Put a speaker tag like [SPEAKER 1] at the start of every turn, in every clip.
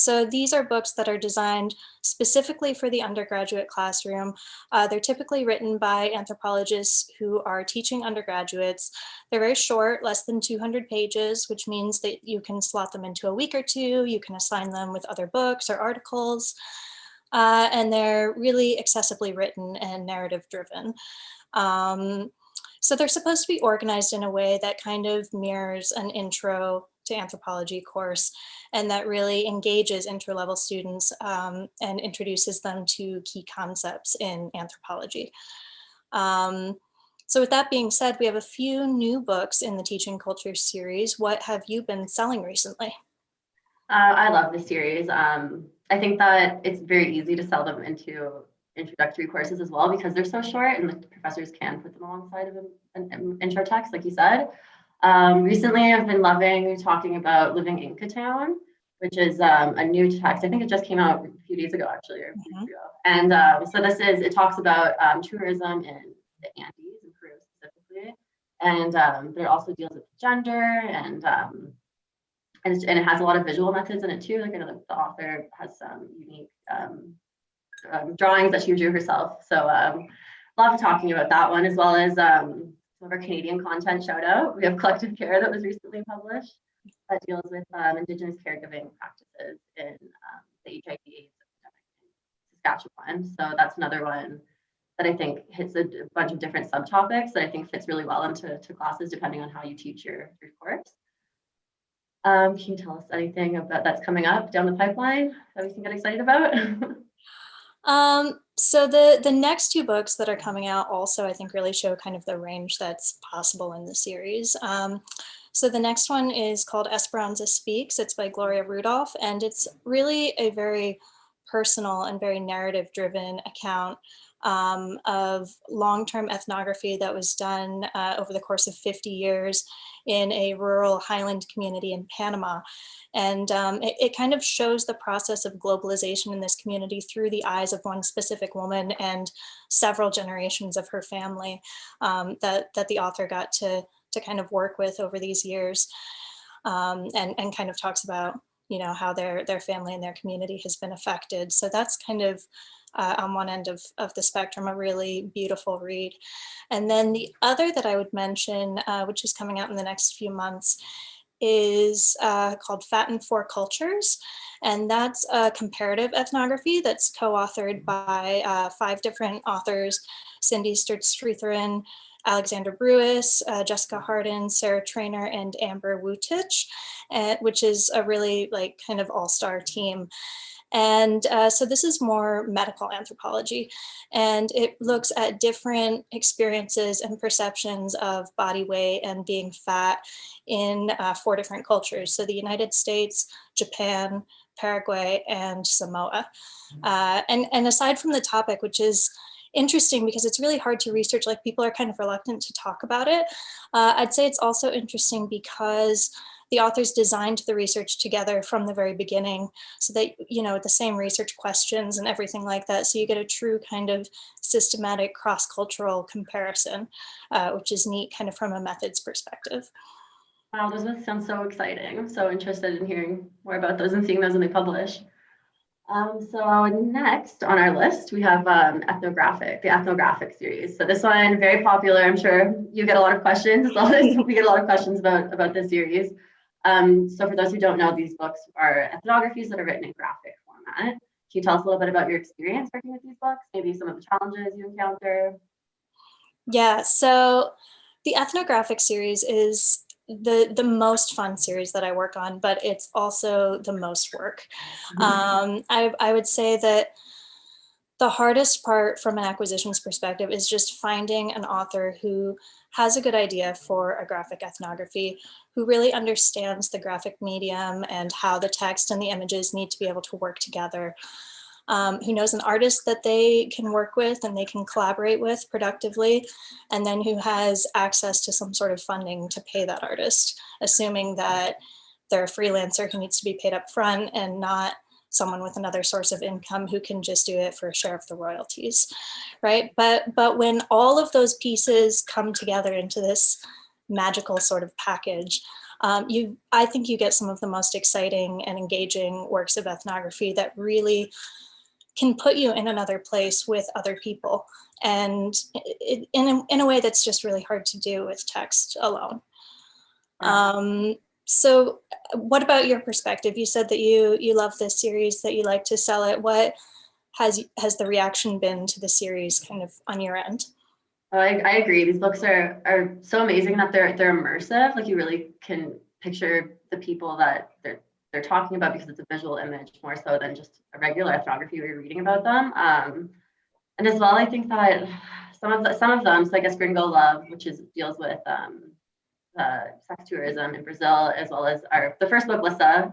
[SPEAKER 1] So these are books that are designed specifically for the undergraduate classroom. They're typically written by anthropologists who are teaching undergraduates. They're very short, less than 200 pages, which means that you can slot them into a week or two. You can assign them with other books or articles. And they're really accessibly written and narrative driven. So they're supposed to be organized in a way that kind of mirrors an intro to anthropology course, and that really engages interlevel students and introduces them to key concepts in anthropology. So with that being said, we have a few new books in the Teaching Culture series. What have you been selling recently?
[SPEAKER 2] I love this series. I think that it's very easy to sell them into introductory courses as well because they're so short and the professors can put them alongside of an intro text, like you said. Recently, I've been loving talking about Living Inca Town, which is a new text. I think it just came out a few days ago, actually, or a few weeks ago. And so it talks about tourism in the Andes in Peru specifically. And it also deals with gender and it has a lot of visual methods in it too. Like I know that the author has some unique drawings that she drew herself. So love talking about that one as well as some of our Canadian content. Shout out. We have Collective Care that was recently published that deals with Indigenous caregiving practices in the HIV/AIDS epidemic in Saskatchewan. So that's another one that I think hits a bunch of different subtopics that I think fits really well into classes depending on how you teach your course. Can you tell us anything about that's coming up down the pipeline that we can get excited about?
[SPEAKER 1] So the next two books that are coming out also, I think, really show kind of the range that's possible in the series. So the next one is called Esperanza Speaks. It's by Gloria Rudolph, and it's really a very personal and very narrative-driven account of long-term ethnography that was done over the course of 50 years in a rural highland community in Panama. And it kind of shows the process of globalization in this community through the eyes of one specific woman and several generations of her family that the author got to kind of work with over these years, and kind of talks about, you know, how their family and their community has been affected. So that's kind of on one end of the spectrum, a really beautiful read. And then the other that I would mention, which is coming out in the next few months, is called Fat in Four Cultures. And that's a comparative ethnography that's co-authored by 5 different authors: Cindy Sturtstreetherin, Alexander Brewis, Jessica Harden, Sarah Trainer, and Amber Wutich, which is a really like kind of all-star team. And so this is more medical anthropology, and it looks at different experiences and perceptions of body weight and being fat in 4 different cultures. So the United States, Japan, Paraguay, and Samoa. And aside from the topic, which is interesting because it's really hard to research, like people are kind of reluctant to talk about it, I'd say it's also interesting because the authors designed the research together from the very beginning so that, you know, the same research questions and everything like that. So you get a true kind of systematic cross-cultural comparison, which is neat kind of from a methods perspective.
[SPEAKER 2] Wow, those both sound so exciting. I'm so interested in hearing more about those and seeing those when they publish. So next on our list, we have the Ethnographic Series. So this one, very popular. I'm sure you get a lot of questions as well as we get a lot of questions about this series. So for those who don't know, these books are ethnographies that are written in graphic format. Can you tell us a little bit about your experience working with these books? Maybe some of the challenges you encounter?
[SPEAKER 1] Yeah, so the Ethnographic Series is the most fun series that I work on, but it's also the most work. I would say that the hardest part from an acquisitions perspective is just finding an author who has a good idea for a graphic ethnography, who really understands the graphic medium and how the text and the images need to be able to work together, who knows an artist that they can work with and they can collaborate with productively, and then who has access to some sort of funding to pay that artist, assuming that they're a freelancer who needs to be paid up front and not someone with another source of income who can just do it for a share of the royalties, right? But when all of those pieces come together into this magical sort of package, I think you get some of the most exciting and engaging works of ethnography that really can put you in another place with other people, and in a way that's just really hard to do with text alone. So what about your perspective? You said that you love this series, that you like to sell it. What has the reaction been to the series kind of on your end?
[SPEAKER 2] I agree. These books are so amazing that they're immersive. Like you really can picture the people that they're talking about because it's a visual image more so than just a regular ethnography where you're reading about them. And as well, I think that some of them, so I guess Gringo Love, which deals with sex tourism in Brazil, as well as the first book, Lissa,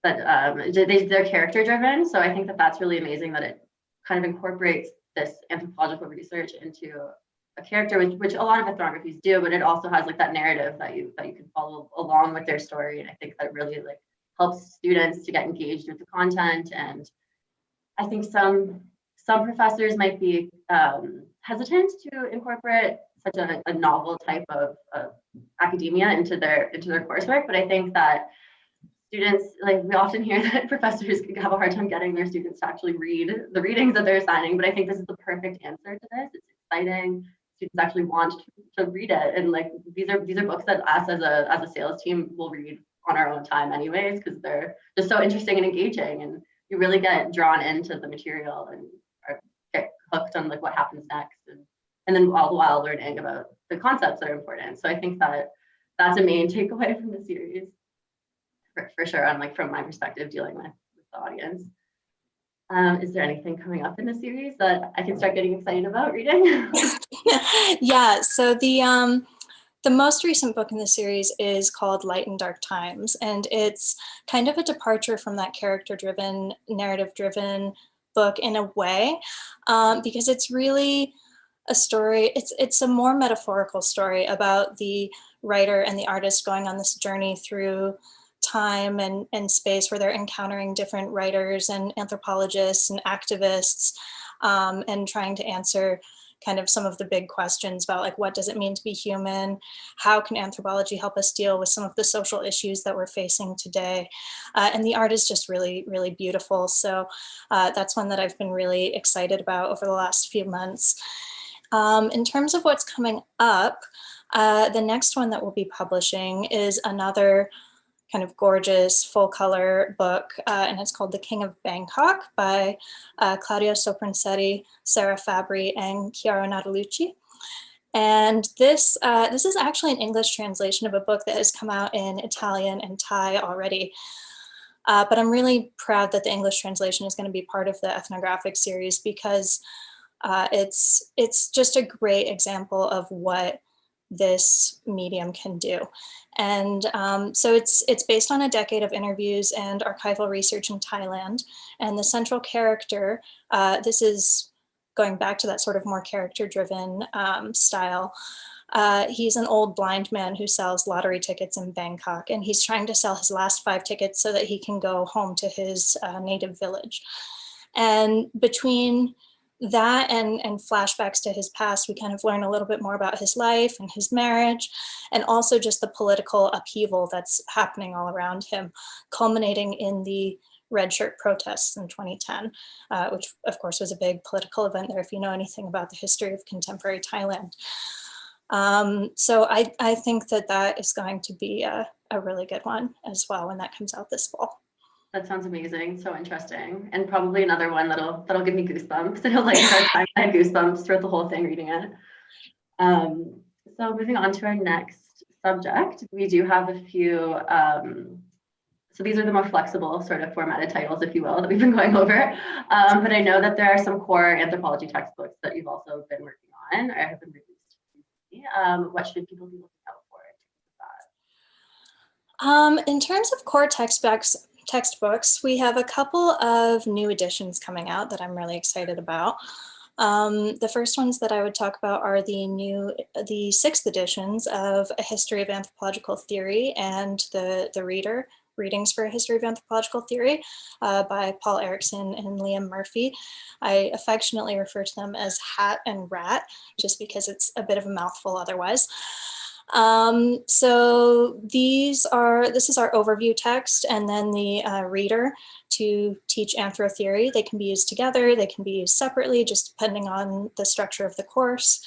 [SPEAKER 2] they're character driven. So I think that that's really amazing that it kind of incorporates this anthropological research into a character, which a lot of ethnographies do, but it also has like that narrative that you can follow along with their story. And I think that really like helps students to get engaged with the content. And I think some professors might be hesitant to incorporate such a novel type of academia into their coursework, but I think that students, like we often hear that professors have a hard time getting their students to actually read the readings that they're assigning, but I think this is the perfect answer to this. It's exciting. Students actually want to read it, and like these are books that us as a sales team will read on our own time anyways, because they're just so interesting and engaging, and you really get drawn into the material and get hooked on like what happens next, and then all the while learning about the concepts that are important. So I think that that's a main takeaway from the series. For sure, on like from my perspective dealing with the audience. Is there anything coming up in the series that I can start getting excited about reading?
[SPEAKER 1] Yeah, so the most recent book in the series is called Light and Dark Times, and it's kind of a departure from that character-driven, narrative-driven book in a way, because it's really a story, it's a more metaphorical story about the writer and the artist going on this journey through time and space where they're encountering different writers and anthropologists and activists, and trying to answer kind of some of the big questions about like, what does it mean to be human? How can anthropology help us deal with some of the social issues that we're facing today? And the art is just really, really beautiful. So that's one that I've been really excited about over the last few months. In terms of what's coming up, the next one that we'll be publishing is another kind of gorgeous full color book, and it's called The King of Bangkok by Claudio Soprancetti, Sarah Fabry, and Chiara Natalucci. And this is actually an English translation of a book that has come out in Italian and Thai already. But I'm really proud that the English translation is going to be part of the Ethnographic Series, because it's just a great example of what this medium can do. And so it's based on a decade of interviews and archival research in Thailand. And the central character, this is going back to that sort of more character-driven style. He's an old blind man who sells lottery tickets in Bangkok, and he's trying to sell his last 5 tickets so that he can go home to his native village. And between that and flashbacks to his past, we kind of learn a little bit more about his life and his marriage, and also just the political upheaval that's happening all around him, culminating in the red shirt protests in 2010, which of course was a big political event there if you know anything about the history of contemporary Thailand. So I think that is going to be a really good one as well when that comes out this fall.
[SPEAKER 2] That sounds amazing. So interesting. And probably another one that'll give me goosebumps. I know like I had goosebumps throughout the whole thing reading it. So moving on to our next subject, we do have a few, so these are the more flexible sort of formatted titles, if you will, that we've been going over. But I know that there are some core anthropology textbooks that you've also been working on or have been released recently. What should people be looking out for in terms of that?
[SPEAKER 1] In terms of core textbooks, we have a couple of new editions coming out that I'm really excited about. The first ones that I would talk about are the 6th editions of A History of Anthropological Theory and the Readings for a History of Anthropological Theory by Paul Erickson and Liam Murphy. I affectionately refer to them as Hat and Rat, just because it's a bit of a mouthful otherwise. So this is our overview text, and then the reader to teach anthro theory. They can be used together, they can be used separately, just depending on the structure of the course.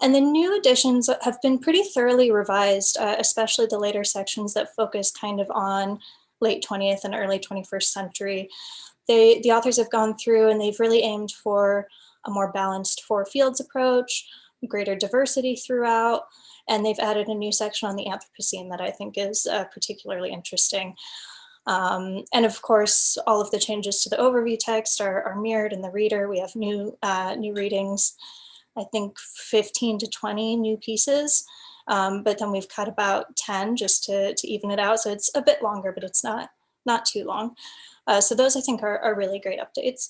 [SPEAKER 1] And the new editions have been pretty thoroughly revised, especially the later sections that focus kind of on late 20th and early 21st century. The authors have gone through and they've really aimed for a more balanced four fields approach, greater diversity throughout, and they've added a new section on the Anthropocene that I think is particularly interesting. And of course, all of the changes to the overview text are mirrored in the reader. We have new readings, I think 15 to 20 new pieces, but then we've cut about 10 just to even it out. So it's a bit longer, but it's not too long. So those I think are really great updates.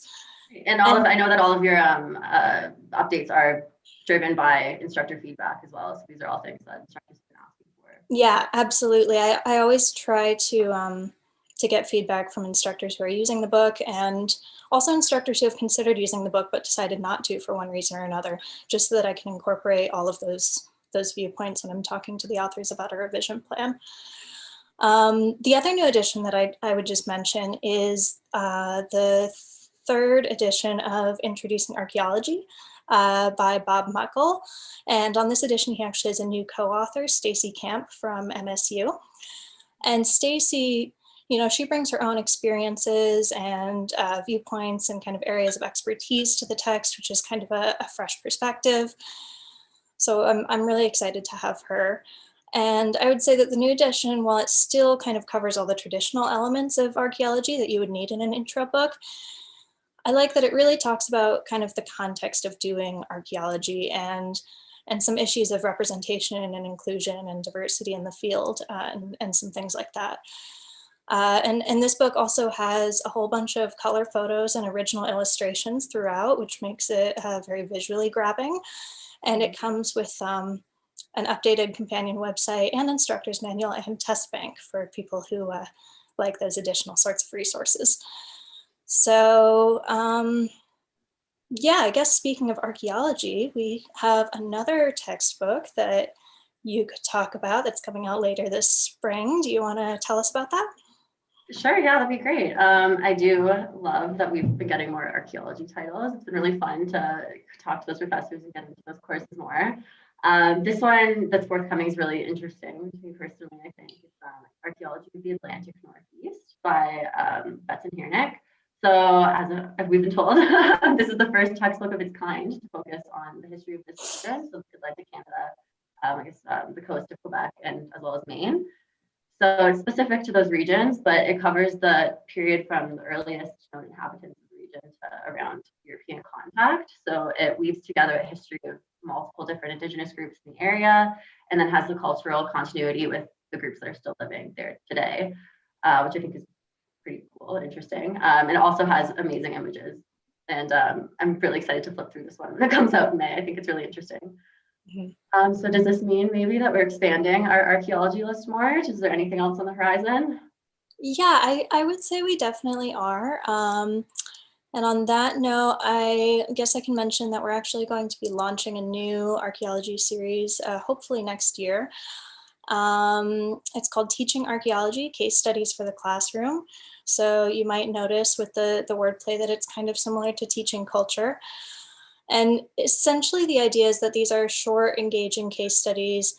[SPEAKER 2] And I know that all of your updates are driven by instructor feedback as well. So these are all things that instructors have been asking for.
[SPEAKER 1] Yeah, absolutely. I always try to get feedback from instructors who are using the book, and also instructors who have considered using the book but decided not to for one reason or another, just so that I can incorporate all of those viewpoints when I'm talking to the authors about a revision plan. The other new edition that I would just mention is the third edition of Introducing Archaeology by Bob Muckle. And on this edition, he actually has a new co-author, Stacy Camp from MSU. And Stacy, you know, she brings her own experiences and viewpoints and kind of areas of expertise to the text, which is kind of a fresh perspective. So I'm really excited to have her. And I would say that the new edition, while it still kind of covers all the traditional elements of archaeology that you would need in an intro book, I like that it really talks about kind of the context of doing archaeology and some issues of representation and inclusion and diversity in the field and some things like that. And this book also has a whole bunch of color photos and original illustrations throughout, which makes it very visually grabbing. And it comes with an updated companion website and instructor's manual and test bank for people who like those additional sorts of resources. So yeah, I guess speaking of archaeology, we have another textbook that you could talk about that's coming out later this spring. Do you want to tell us about that?
[SPEAKER 2] Sure, yeah, that'd be great. I do love that we've been getting more archaeology titles. It's been really fun to talk to those professors and get into those courses more. This one that's forthcoming is really interesting to me personally, I think. It's Archaeology of the Atlantic Northeast by Betson Hiernick. So as we've been told, this is the first textbook of its kind to focus on the history of this region, so the Atlantic Canada, the coast of Quebec, and as well as Maine. So it's specific to those regions, but it covers the period from the earliest known inhabitants of the region to around European contact. So it weaves together a history of multiple different Indigenous groups in the area, and then has the cultural continuity with the groups that are still living there today, which I think is pretty cool and interesting. And it also has amazing images. And I'm really excited to flip through this one when it comes out in May. I think it's really interesting. Mm-hmm. So does this mean maybe that we're expanding our archaeology list more? Is there anything else on the horizon?
[SPEAKER 1] Yeah, I would say we definitely are. And on that note, I guess I can mention that we're actually going to be launching a new archaeology series, hopefully next year. It's called Teaching Archaeology, Case Studies for the Classroom. So you might notice with the wordplay that it's kind of similar to teaching culture. And essentially the idea is that these are short, engaging case studies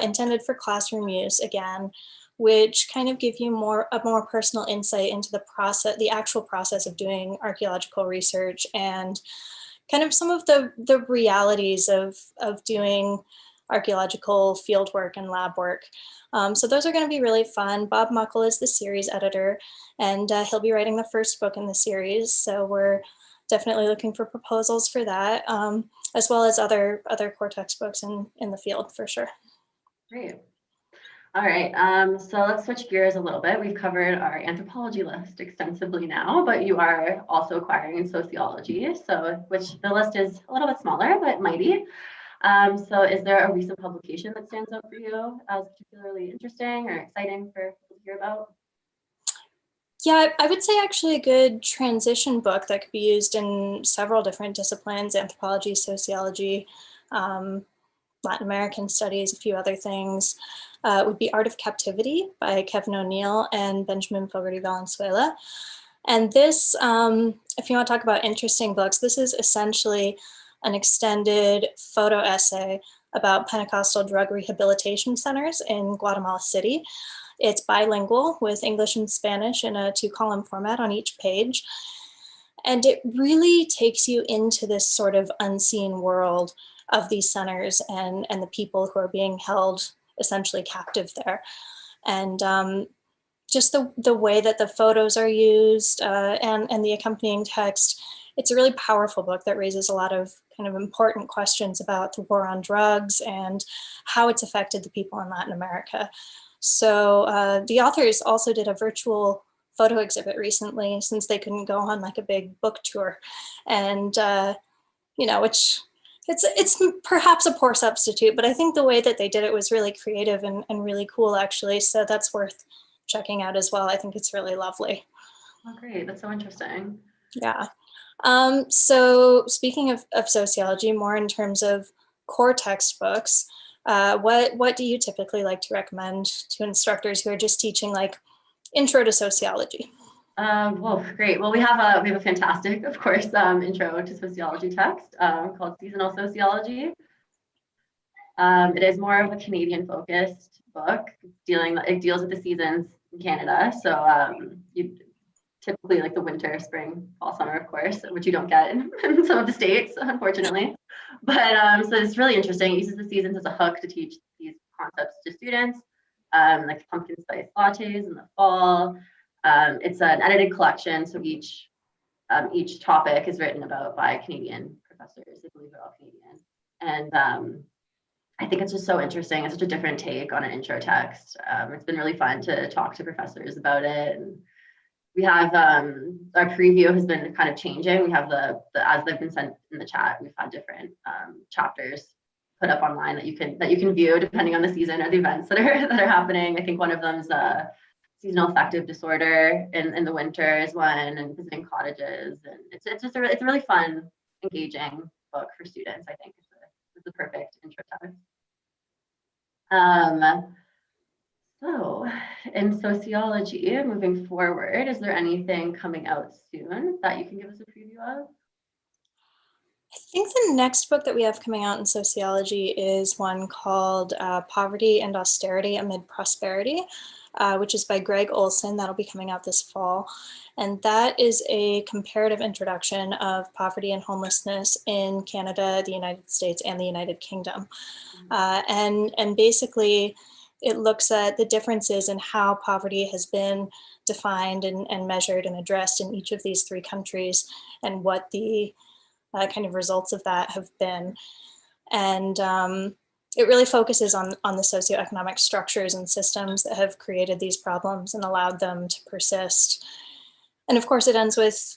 [SPEAKER 1] intended for classroom use, again, which kind of give you a more personal insight into the actual process of doing archaeological research and kind of some of the realities of doing archaeological field work and lab work. So those are going to be really fun. Bob Muckle is the series editor, and he'll be writing the first book in the series. So we're definitely looking for proposals for that, as well as other core textbooks in the field for sure.
[SPEAKER 2] Great. All right, so let's switch gears a little bit. We've covered our anthropology list extensively now, but you are also acquiring in sociology, so which the list is a little bit smaller, but mighty. So is there a recent publication that stands out for you as particularly interesting or exciting for people to hear about?
[SPEAKER 1] Yeah, I would say actually a good transition book that could be used in several different disciplines, anthropology, sociology, Latin American studies, a few other things. Would be Art of Captivity by Kevin O'Neill and Benjamin Fogarty Valenzuela. And this, if you want to talk about interesting books, this is essentially an extended photo essay about Pentecostal drug rehabilitation centers in Guatemala City. It's bilingual with English and Spanish in a 2-column format on each page. And it really takes you into this sort of unseen world of these centers and the people who are being held essentially captive there. And just the way that the photos are used and the accompanying text, it's a really powerful book that raises a lot of kind of important questions about the war on drugs and how it's affected the people in Latin America. So the authors also did a virtual photo exhibit recently, since they couldn't go on like a big book tour. And, you know, which it's perhaps a poor substitute, but I think the way that they did it was really creative and really cool, actually. So that's worth checking out as well. I think it's really lovely.
[SPEAKER 2] Oh, great. That's so interesting.
[SPEAKER 1] Yeah. So speaking of sociology, more in terms of core textbooks, what do you typically like to recommend to instructors who are just teaching like intro to sociology?
[SPEAKER 2] Well, great. Well, we have a fantastic, of course, intro to sociology text called Seasonal Sociology. It is more of a Canadian focused book. It deals with the seasons in Canada. So you typically like the winter, spring, fall, summer, of course, which you don't get in some of the states, unfortunately. But so it's really interesting. It uses the seasons as a hook to teach these concepts to students, like pumpkin spice lattes in the fall. It's an edited collection, so each topic is written about by Canadian professors. I believe they're all Canadian, and I think it's just so interesting. It's such a different take on an intro text. It's been really fun to talk to professors about it. And we have our preview has been kind of changing. We have the as they've been sent in the chat, we've had different chapters put up online that you can view depending on the season or the events that are happening. I think one of them's seasonal affective disorder in the winter is one, and visiting cottages, and it's just it's a really fun, engaging book for students. I think it's the perfect intro text. So in sociology, moving forward, is there anything coming out soon that you can give us a preview of?
[SPEAKER 1] I think the next book that we have coming out in sociology is one called Poverty and Austerity Amid Prosperity, which is by Greg Olson. That'll be coming out this fall. And that is a comparative introduction of poverty and homelessness in Canada, the United States, and the United Kingdom. And basically, it looks at the differences in how poverty has been defined and measured and addressed in each of these three countries, and what the kind of results of that have been. And it really focuses on the socioeconomic structures and systems that have created these problems and allowed them to persist. And of course, it ends with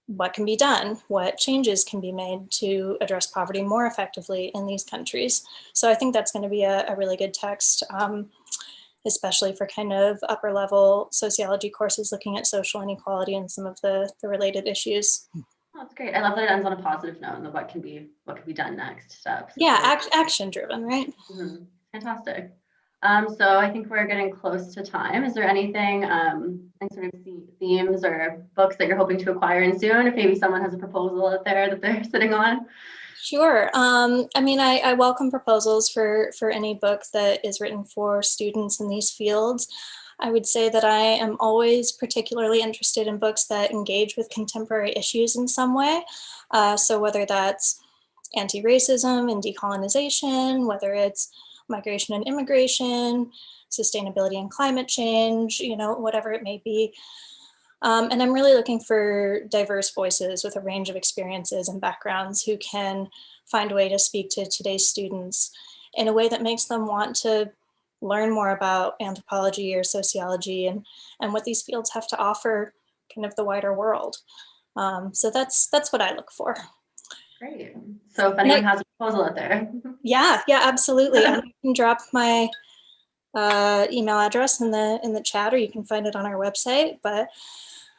[SPEAKER 1] what can be done, what changes can be made to address poverty more effectively in these countries. So I think that's going to be a really good text, especially for kind of upper level sociology courses looking at social inequality and some of the related issues.
[SPEAKER 2] Oh, that's great. I love that it ends on a positive note and what can be done next steps.
[SPEAKER 1] Yeah, action driven, right?
[SPEAKER 2] Mm-hmm. Fantastic. So I think we're getting close to time. Is there anything, any sort of themes or books that you're hoping to acquire in soon? If maybe someone has a proposal out there that they're sitting on?
[SPEAKER 1] Sure. I mean, I welcome proposals for any book that is written for students in these fields. I would say that I am always particularly interested in books that engage with contemporary issues in some way. So whether that's anti-racism and decolonization, whether it's migration and immigration, sustainability and climate change, you know, whatever it may be. And I'm really looking for diverse voices with a range of experiences and backgrounds who can find a way to speak to today's students in a way that makes them want to learn more about anthropology or sociology and what these fields have to offer kind of the wider world. So that's what I look for.
[SPEAKER 2] Great. So if anyone has a proposal out there.
[SPEAKER 1] Yeah, absolutely. I can drop my email address in the chat, or you can find it on our website. But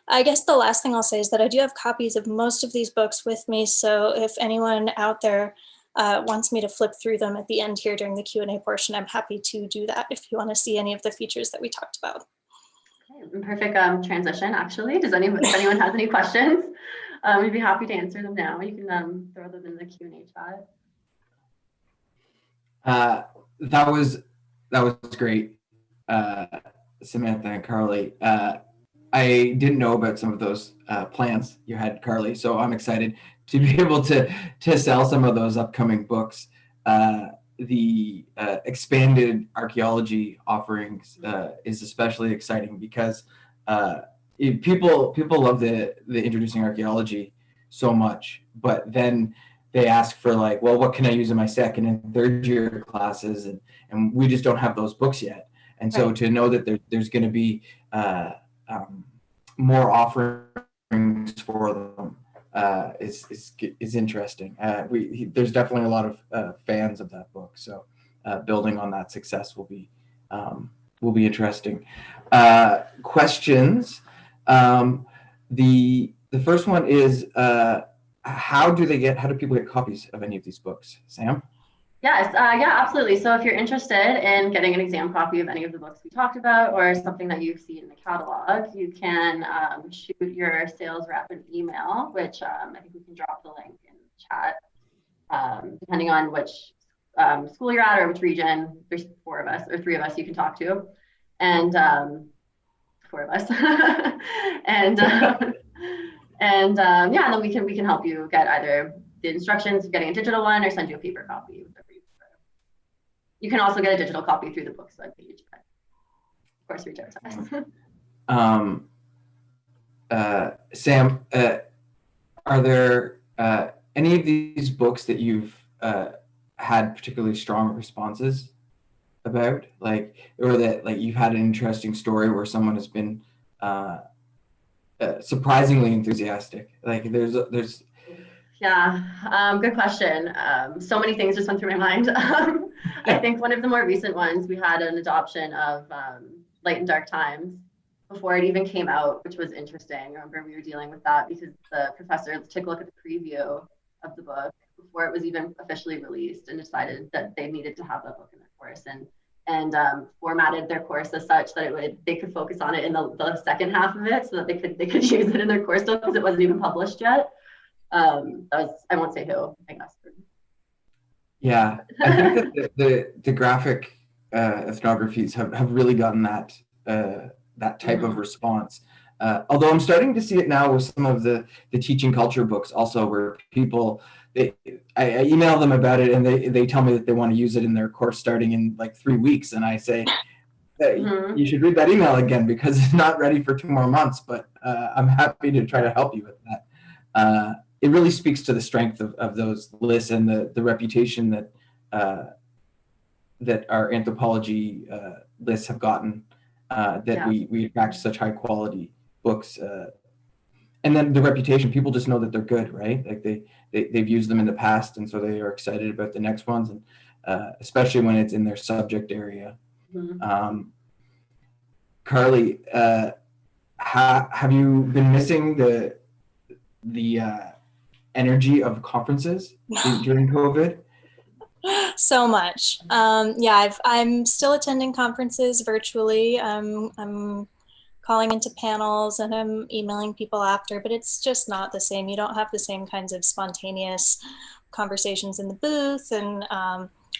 [SPEAKER 1] I guess the last thing I'll say is that I do have copies of most of these books with me. So if anyone out there wants me to flip through them at the end here during the Q&A portion, I'm happy to do that if you want to see any of the features that we talked about.
[SPEAKER 2] Okay, perfect transition, actually. If anyone has any questions, we'd be happy to answer them now. You can throw them in the Q&A chat.
[SPEAKER 3] That was great, Samantha and Carly. I didn't know about some of those plans you had, Carly, so I'm excited to be able to sell some of those upcoming books. The expanded archaeology offerings is especially exciting because people love the introducing archaeology so much, but then they ask for like, well, what can I use in my second and third year classes, and we just don't have those books yet. And so to know that there's going to be more offerings for them is interesting. There's definitely a lot of fans of that book, so building on that success will be interesting. Questions. The first one is how do people get copies of any of these books, Sam?
[SPEAKER 2] Yes, yeah, absolutely. So if you're interested in getting an exam copy of any of the books we talked about or something that you see in the catalog, you can shoot your sales rep an email, which I think we can drop the link in the chat, depending on which school you're at or which region. There's 4 of us or 3 of us you can talk to, and 4 of us, and yeah, and then we can help you get either the instructions of getting a digital one or send you a paper copy. You can also get a digital copy through the books webpage, but of course reach out to us.
[SPEAKER 3] Sam, are there any of these books that you've had particularly strong responses about, or that you've had an interesting story where someone has been surprisingly enthusiastic? There's
[SPEAKER 2] Yeah, good question. So many things just went through my mind. I think one of the more recent ones, we had an adoption of Light and Dark Times before it even came out, which was interesting. I remember we were dealing with that because the professor took a look at the preview of the book before it was even officially released and decided that they needed to have that book in their course, and formatted their course as such that they could focus on it in the second half of it, so that they could use it in their course because it wasn't even published yet. I won't say who. I think that's
[SPEAKER 3] yeah. I think that the graphic ethnographies have really gotten that type of response. Although I'm starting to see it now with some of the teaching culture books also, where people I email them about it and they tell me that they want to use it in their course starting in like 3 weeks, and I say, you should read that email again because it's not ready for 2 more months. But I'm happy to try to help you with that. It really speaks to the strength of those lists and the reputation that our anthropology lists have gotten, we attract such high quality books. And then the reputation, people just know that they're good, right? Like they've used them in the past, and so they are excited about the next ones, and especially when it's in their subject area. Carly, have you been missing the energy of conferences during COVID?
[SPEAKER 1] So much. I'm still attending conferences virtually. I'm calling into panels and I'm emailing people after, but it's just not the same. You don't have the same kinds of spontaneous conversations in the booth and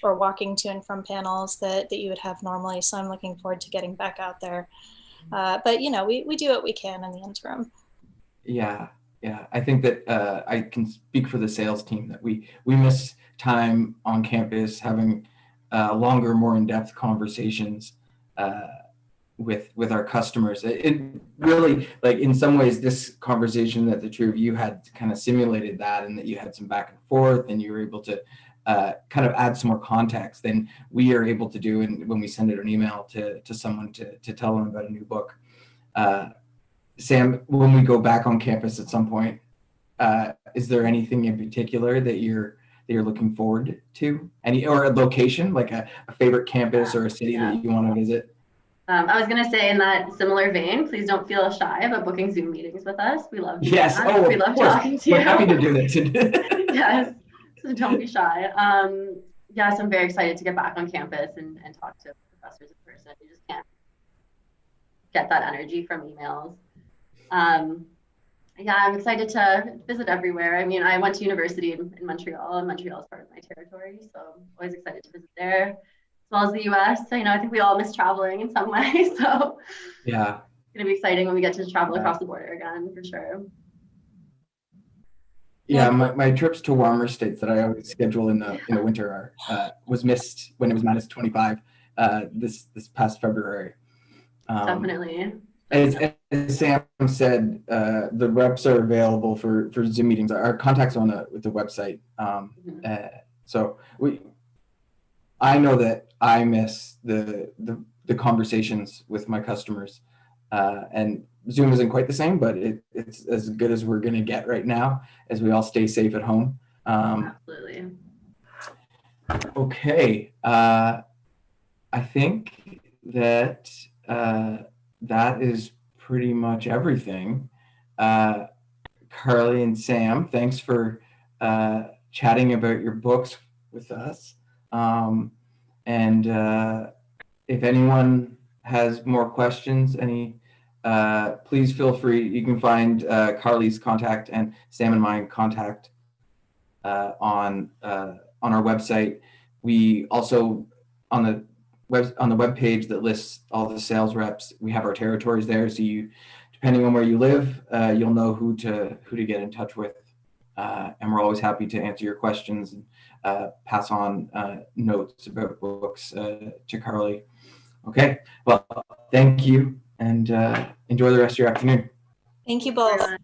[SPEAKER 1] or walking to and from panels that you would have normally. So I'm looking forward to getting back out there. But we do what we can in the interim.
[SPEAKER 3] Yeah. I think that I can speak for the sales team that we miss time on campus having longer, more in-depth conversations with our customers. It really, like, in some ways, this conversation that the two of you had kind of simulated that, and that you had some back and forth and you were able to kind of add some more context than we are able to do when we send out an email to someone to tell them about a new book. Sam, when we go back on campus at some point, is there anything in particular that you're looking forward to? Or a location, like a favorite campus or a city that you want to visit?
[SPEAKER 2] I was going to say, in that similar vein, please don't feel shy about booking Zoom meetings with us. We love doing that.
[SPEAKER 3] Oh,
[SPEAKER 2] we love talking to you.
[SPEAKER 3] We're happy to do this.
[SPEAKER 2] Yes. So don't be shy. Yes, I'm very excited to get back on campus and talk to professors in person. You just can't get that energy from emails. Yeah, I'm excited to visit everywhere. I mean, I went to university in Montreal, and Montreal is part of my territory, so I'm always excited to visit there, as well as the US. So, I think we all miss traveling in some way, so
[SPEAKER 3] Yeah.
[SPEAKER 2] it's going to be exciting when we get to travel across the border again, for sure.
[SPEAKER 3] Yeah, my trips to warmer states that I always schedule in the winter was missed when it was -25 this past February.
[SPEAKER 2] Definitely.
[SPEAKER 3] As Sam said, the reps are available for Zoom meetings. Our contacts on the website. So I know that I miss the conversations with my customers, and Zoom isn't quite the same, but it's as good as we're going to get right now as we all stay safe at home.
[SPEAKER 2] Absolutely.
[SPEAKER 3] Okay. I think that that is pretty much everything. Carly and Sam, thanks for chatting about your books with us. And if anyone has more questions, please feel free. You can find Carly's contact and Sam and my contact on our website. We also on the web page that lists all the sales reps, we have our territories there. So depending on where you live, you'll know who to get in touch with. And we're always happy to answer your questions and pass on notes about books to Carly. Okay, well, thank you, and enjoy the rest of your afternoon.
[SPEAKER 1] Thank you both.
[SPEAKER 2] Bye.